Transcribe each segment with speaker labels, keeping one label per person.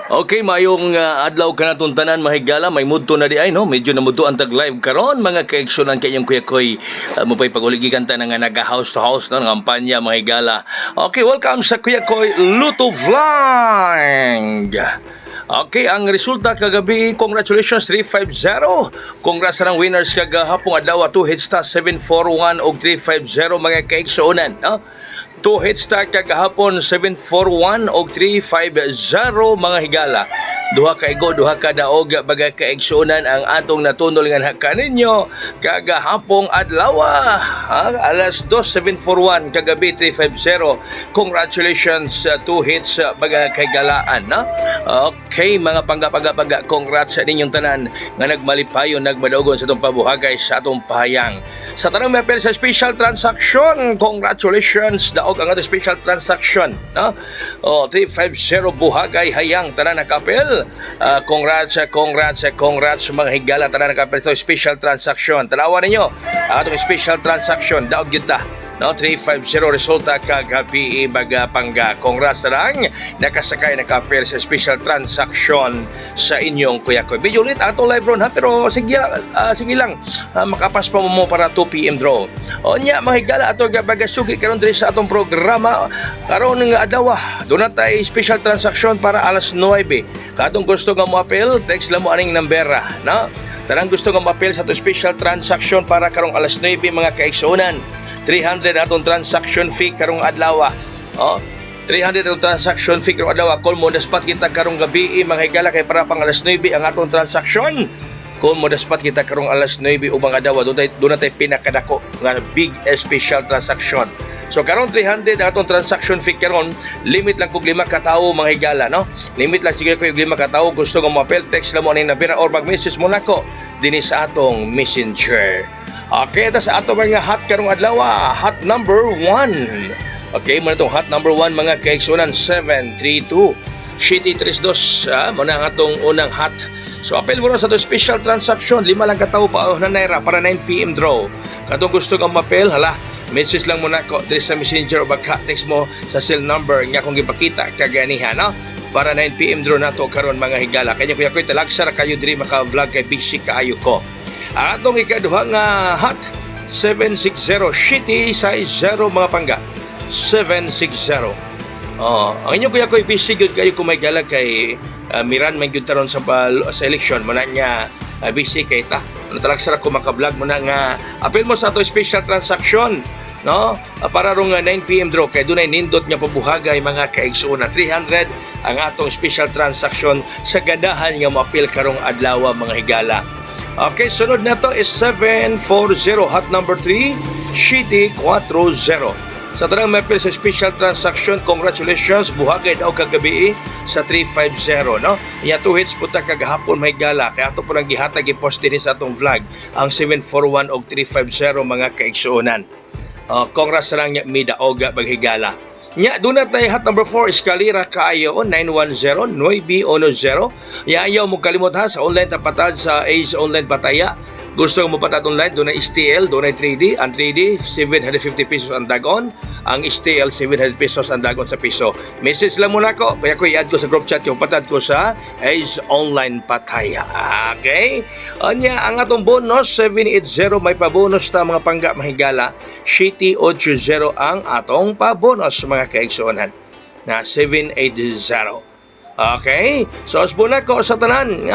Speaker 1: Okay, mayong adlaw ka na tanan mahigala, may mudto na di ay no, medyo namudto ang tag live karon mga kaeksyonan kayong Kuya Koy, mo pay paguligikan ta nga naga house to house no ngampanya mahigala. Okay, welcome sa Kuya Koy Luto Vlog. Okay, ang resulta kagabi, congratulations 350. Congrats sa winners kagahapon adlaw 2 hits ta 741 og 350 mga kaeksyonan, no? 2 hits ta kagahapon 741 og 350 mga higala. Duha ka igo, duha ka daog baga kaigsuonan ang atong natunol nga kaninyo kagahapong adlaw. Alas 2:741 kagabi 350. Congratulations 2 hits baga kay galaan, no? Okay, mga pangga congrats sa ninyong tanan nga nagmalipayon nagmadaugon sa atong pabuhagay sa atong pahayang. Sa tanang mapel sa special transaction, congratulations daog ang atong special transaction, no? 350 buhagay hayang tanan nakapel. Congrats mga higala tanan nakapel sa special transaction. Tanawan ninyo atong special transaction daog gyud ta, no? 350 resulta kagabi baga pangga. Congrats tarang nakasakay nakapel sa special transaction sa inyong Kuya Koy. Medyo ulit atong live ron ha, pero sige lang makapas pa mo para 2 PM draw. O nya mga higala ato bagasugi karon diri sa atong programa karon nga adlaw. Doon tay special transaction para alas 9. Katong gusto nga mo apel, text lang mo aning numbera, no? Tarang gusto nga mo apel sa atong special transaction para karong alas 9 mga kaigsuonan. 300 atong transaction fee karong adlaw. 300 atong transaction fee karong adlaw. Kung mo daspat kita karong gabi mga higala kay para pang alas 9 ang atong transaction. Kung mo daspat kita karong alas 9 ubang adlaw, doon tay pinakadako nga big special transaction. So karon 300 ang atong transaction fee karon, limit lang kog 5 ka tawo mga higala, no? Limit lang sige ko 5 ka tawo gusto nga mo apel, text lang mo ni nabira or mag-message mo nako dinhi sa atong messenger. Okay, tas ato mga hot karong adlaw, hot number 1. Okay, mo itong hot number 1 mga kaigsunan 732. Shitty 32, mo na ang atong unang hot. So apel mo sa to special transaction, 5 lang ka tawo pa na naira para 9 PM draw. Katong gusto nga mapel, hala, message lang mo na ko diri sa messenger o text mo sa cell number nga kung gipakita kaganihan, no? Para 9 PM draw nato karon mga higala. Kanya Kuya Koy talagsar kayo diri maka-vlog kay Big Chic kaayo ko. Atong ikaduha nga hot 760 shitty size 0 mga pangga 760. Ang inyo Kuya Koy busy gyud kayo kung may gala kay Miran man gyud taron sa election mo na nga busy kay ta. Talagsara ko maka-vlog mo na nga apel mo sa ato special transaction, no? Para rong 9 PM draw kay dunay nindot nga pabuhagay mga kaigsuona 300 ang atong special transaction sa gadahan nga mapil karong adlaw mga higala. Okay, sunod na to is 740 hot number 3 shitty 40. Sa tanang mapil sa special transaction, congratulations buhagay daw kagabi sa 350, no? Iya 2 hits puta kagahapon may gala kaya ato po nang gihatag i-post din sa atong vlog ang 741 og 350 mga kaigsuonan. Congrats lang mi daog baghigala. Nya duna tay hot number 4 eskalera kaayo 910 910. Yayaw mo kalimot ha sa online tapatad sa Ace Online Pataya. Gusto mo patad online, doon na STL, doon na 3D. Ang 3D, 750 pesos ang dagon. Ang STL, 700 pesos ang dagon sa piso. Message lang muna ko. Kaya ko i-add ko sa group chat yung patad ko sa Ace Online Pataya. Okay? Anya, ang atong bonus, 780. May pabonus ta mga pangga mahigala. Shitty 80 ang atong pabonus mga kaigsuonan. Na 780. Okay, so aspo na ko sa tanan,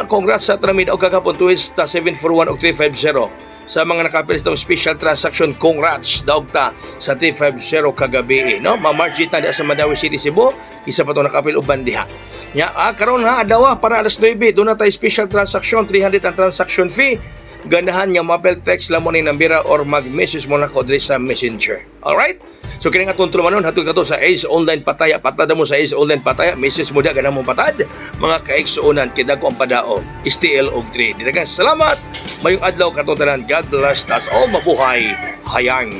Speaker 1: congrats sa tanan o kagapon tuwis ta 741 o 350 sa mga nakapil itong special transaction. Congrats daw ta sa 350 kagabi, no? Mamargita di sa Mandawi City, Cebu, isa pa to nakapil uban diha. Nya karon ha adawa para alas 9 doon na tayo special transaction 300 ang transaction fee. Ganahan nga mapel text lang mo ni nambira or mag-message mo na ko diri sa messenger. Alright? So kini nga tuntun manon hatod kato sa Ace Online Pataya. Patada mo sa Ace Online Pataya, message mo dia ganang mo patad mga kaigsuonan kidago ang padao STL og 3. Daghang salamat. Mayong adlaw katong tanan. God bless us all. Mabuhay hayang.